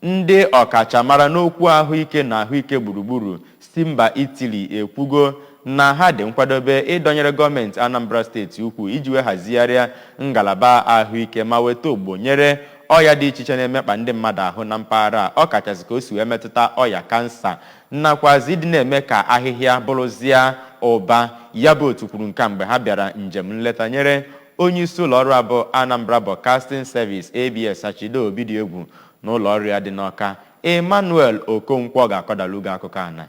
Ndị ọkachamara n'okwu ahụike na ahụike gburugburu si mba Italy ekwugo na ha dị nkwadobe ịdọnyere gọọmenti Anambra steeti ukwu iji wee hazigharịa ngalaba ahụike ma weta ogbo nyere ọya dị iche iche na-emekpa ndị mmadụ ahụ na mpaghara ọkachasị ka o si wee metụta ọya kansa nakwazi ịdị na-eme ka ahịhịa bụrụzịa ụba. Ya bụ otu kwuru nke mgbe ha bịara njem nleta nyere onye isi ụlọ ọrụ abụọ Anambra Broadcasting Service ABS Sachido Obidiegwu na ụlọ ọrụ ya dị n'Ọka. Emmanuel Okonkwo ga-akọdalu gị akụkọ a.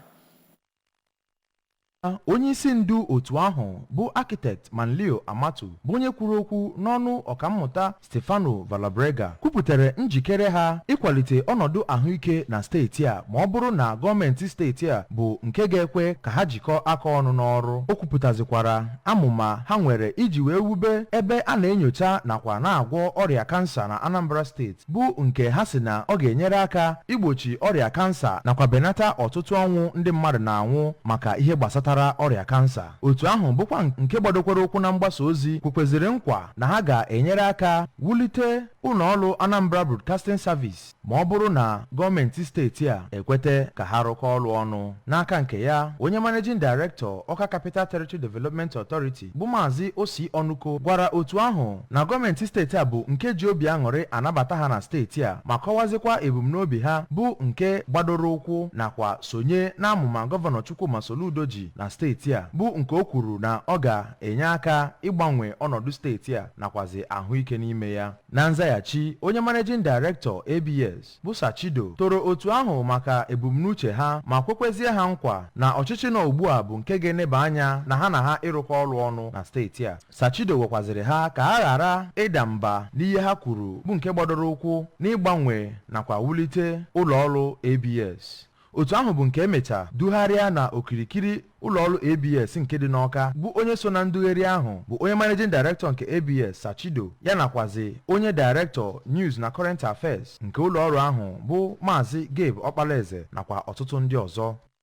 Onye isi ndu otu ahụ bụ architect Manlio Amatu bụ onye kwuru okwu n'ọnụ ọkammụta Stefano Valabrega kwupụtara njikere ha ịkwalite ọnọdụ ahụike na steeti a ma ọ bụrụ na gọọmenti steeti a bụ nke ga-ekwe ka ha jikọọ aka ọnụ n'ọrụ. O kwupụtazikwara amụma ha nwere iji wee wube ebe a na-enyocha nakwa na-agwọ ọrịa kansa na Anambra steeti bụ nke ha si na ọ ga-enyere aka igbochi ọrịa kansa nakwa benata ọtụtụ ọnwụ ndị mmadụ na-anwụ maka ihe gbasatara ọrịa kansa. Otu ahụ bụkwa nke gbadokwara okwu na mgbasa ozi kwukweziri nkwa na ha ga-enyere aka wulite ụlọ ọrụ Anambra Broadcasting Service ma ọ bụrụ na gọọmenti steeti a ekwete ka ha rụkọ ọrụ ọnụ. N'aka nke ya, onye Managing Director Ọka Capital Territory Development Authority bụ Maazị Osi Ọnụko gwara otu ahụ na gọọmenti steeti a bụ nke ji obi aṅụrị anabata ha na steeti a ma kọwazikwa ebumnobi ha bụ nke gbadoro ụkwụ nakwa sonye n'amụma gọvanọ Chukwuma Soludo ji na steeti a bụ nke o kwuru na ọ ga-enye aka ịgbanwe ọnọdụ steeti a nakwazi ahụike n'ime ya. Na nzaghachi, onye Managing Director ABS bụ Sachido toro otu ahụ maka ebumnuche ha ma kwekwezie ha nkwa na ọchịchị nọ ugbu a bụ nke ga-eneba anya na ha ịrụkọ ọrụ ọnụ na steeti a. Sachido gwakwaziri ha ka ha ghara ịda mba n'ihe ha kwuru bụ nke gbadoro ụkwụ n'ịgbanwe nakwa wulite ụlọ ọrụ ABS. Otu ahụ bụ nke emecha dugharịa na okirikiri ụlọọrụ ABS nke dị n'Ọka bụ onye so na ndughari ahụ bụ onye Managing Director nke ABS Sachido ya nakwazi onye Director News na Current Affairs nke ụlọọrụ ahụ bụ Maazị Gabe Ọkpalaeze nakwa ọtụtụ ndị ọzọ.